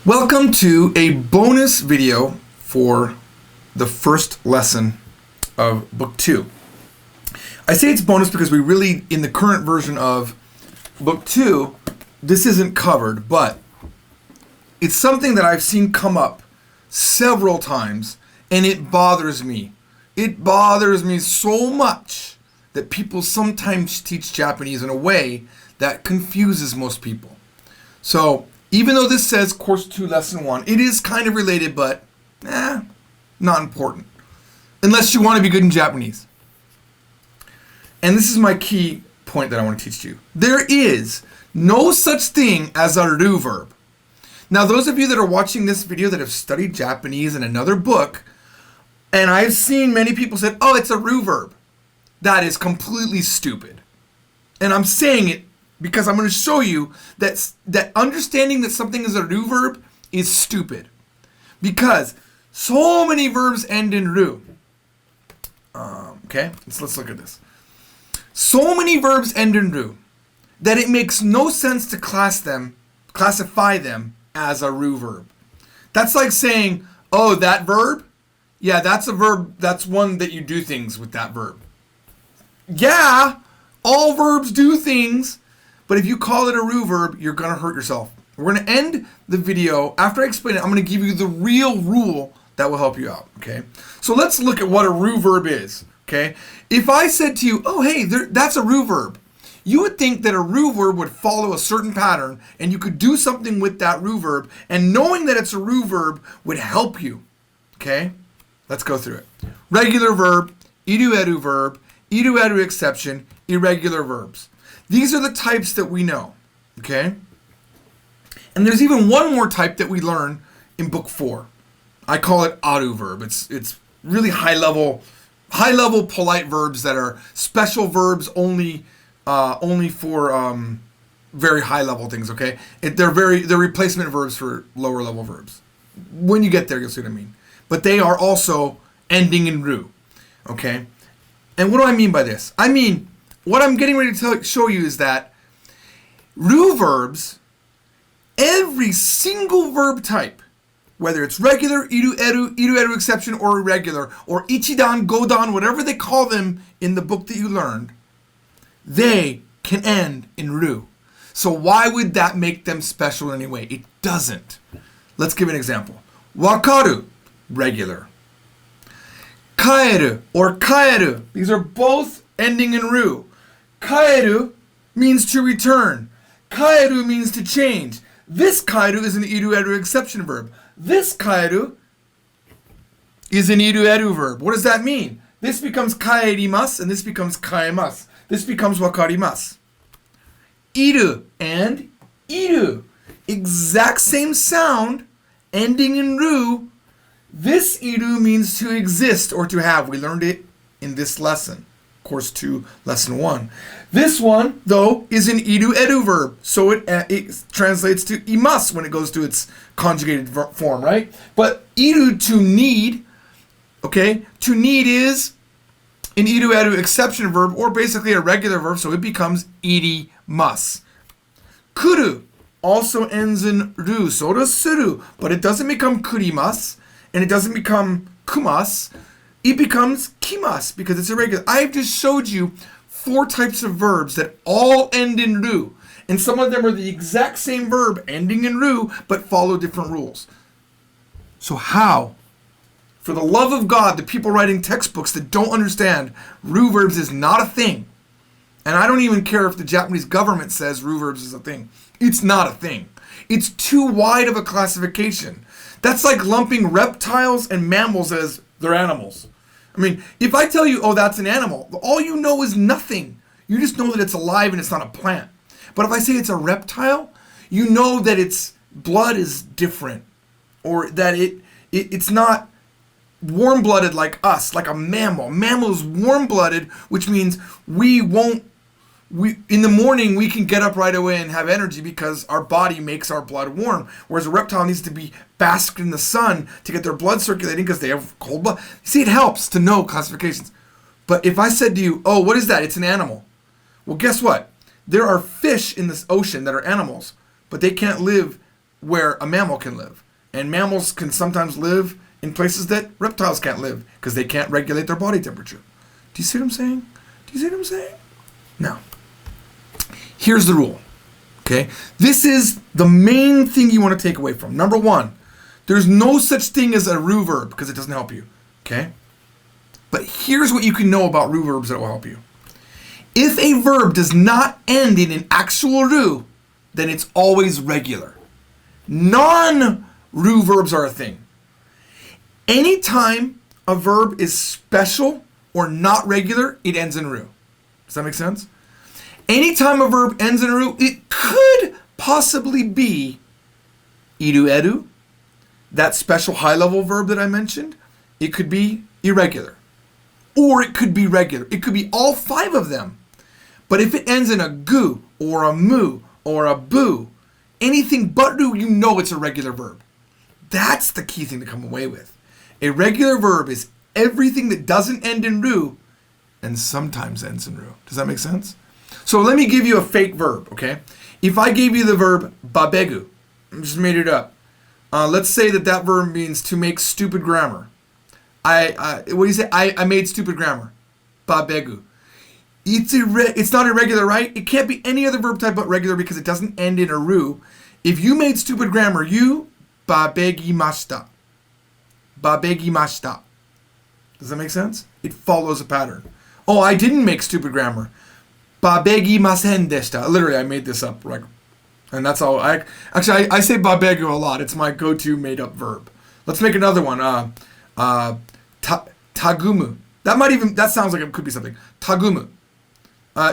Welcome to a bonus video for the first lesson of book 2. I say it's bonus because we really, in the current version of book 2, this isn't covered, but it's something that I've seen come up several times, and it bothers me. It bothers me so much that people sometimes teach Japanese in a way that confuses most people. So, even though this says Course 2, Lesson 1, it is kind of related, but not important. Unless you want to be good in Japanese. And this is my key point that I want to teach you. There is no such thing as a ru verb. Now, those of you that are watching this video that have studied Japanese in another book, and I've seen many people say, oh, it's a ru verb. That is completely stupid. And I'm saying it because I'm going to show you that understanding that something is a ru verb is stupid. Because so many verbs end in ru. Okay, let's look at this. So many verbs end in ru that it makes no sense to classify them as a ru verb. That's like saying, oh, that verb? Yeah, that's a verb. That's one that you do things with that verb. Yeah, all verbs do things. But if you call it a ru verb, you're going to hurt yourself. We're going to end the video. After I explain it, I'm going to give you the real rule that will help you out, okay? So let's look at what a ru verb is, okay? If I said to you, oh, hey, that's a ru verb, you would think that a ru verb would follow a certain pattern and you could do something with that ru verb, and knowing that it's a ru verb would help you, okay? Let's go through it. Regular verb, iru-eru verb, iru-eru exception, irregular verbs. These are the types that we know, okay? And there's even one more type that we learn in book 4. I call it aru verb. It's really high level polite verbs that are special verbs only for very high level things, okay? They're replacement verbs for lower level verbs. When you get there, you'll see what I mean. But they are also ending in ru, okay? And what do I mean by this? I mean, what I'm getting ready to show you is that ru verbs, every single verb type, whether it's regular, iru-eru exception, or irregular, or ichidan, godan, whatever they call them in the book that you learned, they can end in ru. So why would that make them special in any way? It doesn't. Let's give an example. Wakaru, regular. Kaeru or kaeru, these are both ending in ru. Kaeru means to return. Kaeru means to change. This kaeru is an iru-eru exception verb. This kaeru is an iru-eru verb. What does that mean? This becomes kaerimasu and this becomes kaemasu. This becomes wakarimasu. Iru and iru. Exact same sound, ending in ru. This iru means to exist or to have. We learned it in this lesson. Course 2, Lesson 1. This one, though, is an iru-eru verb, so it translates to imasu when it goes to its conjugated form, right? But iru, to need, okay? To need is an iru-eru exception verb, or basically a regular verb, so it becomes irimasu. Kuru also ends in ru, so does suru, but it doesn't become kurimasu, and it doesn't become kumasu. It becomes kimasu because it's irregular. I've just showed you 4 types of verbs that all end in ru. And some of them are the exact same verb ending in ru, but follow different rules. So how? For the love of God, the people writing textbooks that don't understand ru verbs is not a thing. And I don't even care if the Japanese government says ru verbs is a thing. It's not a thing. It's too wide of a classification. That's like lumping reptiles and mammals as they're animals. I mean, if I tell you, oh, that's an animal, all you know is nothing. You just know that it's alive and it's not a plant. But if I say it's a reptile, you know that its blood is different, or that it's not warm-blooded like us, like a mammal. Mammal is warm-blooded, which means in the morning we can get up right away and have energy because our body makes our blood warm, whereas a reptile needs to be basked in the sun to get their blood circulating because they have cold blood. See, it helps to know classifications. But if I said to you, oh, what is that? It's an animal. Well, guess what? There are fish in this ocean that are animals, but they can't live where a mammal can live. And mammals can sometimes live in places that reptiles can't live because they can't regulate their body temperature. Do you see what I'm saying? Do you see what I'm saying? Now, here's the rule. Okay? This is the main thing you want to take away from. Number one, there's no such thing as a ru verb because it doesn't help you. Okay? But here's what you can know about ru verbs that will help you. If a verb does not end in an actual ru, then it's always regular. Non-ru verbs are a thing. Anytime a verb is special or not regular, it ends in ru. Does that make sense? Anytime a verb ends in ru, it could possibly be iru eru, that special high-level verb that I mentioned. It could be irregular. Or it could be regular. It could be all five of them. But if it ends in a gu, or a mu, or a bu, anything but ru, you know it's a regular verb. That's the key thing to come away with. A regular verb is everything that doesn't end in ru and sometimes ends in ru. Does that make sense? So let me give you a fake verb, okay? If I gave you the verb babegu, I just made it up. Let's say that verb means to make stupid grammar. What do you say? I made stupid grammar. Babegu. It's not irregular, right? It can't be any other verb type but regular because it doesn't end in a ru. If you made stupid grammar, you babegimashita. Babegimashita. Does that make sense? It follows a pattern. Oh, I didn't make stupid grammar. Babegimasen deshita. Literally, I made this up. And that's all. I say babegu a lot. It's my go-to made-up verb. Let's make another one. Tagumu. That sounds like it could be something. Tagumu.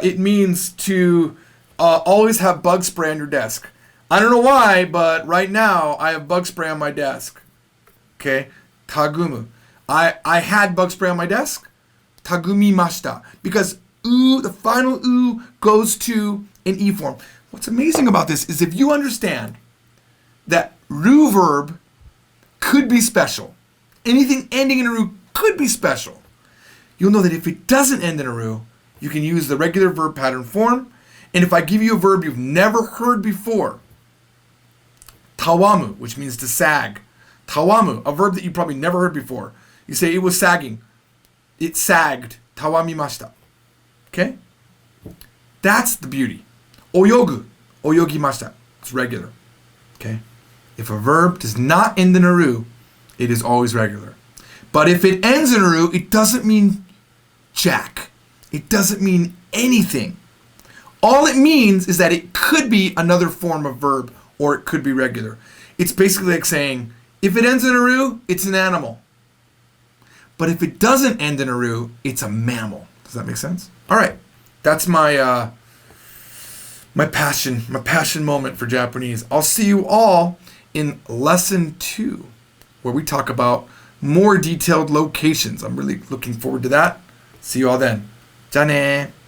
It means to always have bug spray on your desk. I don't know why, but right now I have bug spray on my desk. Okay? Tagumu. I had bug spray on my desk. Tagumimashita. Because the final goes to an E form. What's amazing about this is if you understand that ru verb could be special, anything ending in a ru could be special, you'll know that if it doesn't end in a ru, you can use the regular verb pattern form. And if I give you a verb you've never heard before, tawamu, which means to sag. Tawamu, a verb that you probably never heard before. You say it was sagging. It sagged. Tawamimashita. Okay? That's the beauty. Oyogu. Oyogimashita. It's regular. Okay? If a verb does not end in a ru, it is always regular. But if it ends in a ru, it doesn't mean jack. It doesn't mean anything. All it means is that it could be another form of verb or it could be regular. It's basically like saying, if it ends in a ru, it's an animal. But if it doesn't end in a ru, it's a mammal. Does that make sense? All right. That's my passion moment for Japanese. I'll see you all in lesson 2, where we talk about more detailed locations. I'm really looking forward to that. See you all then. じゃあねー。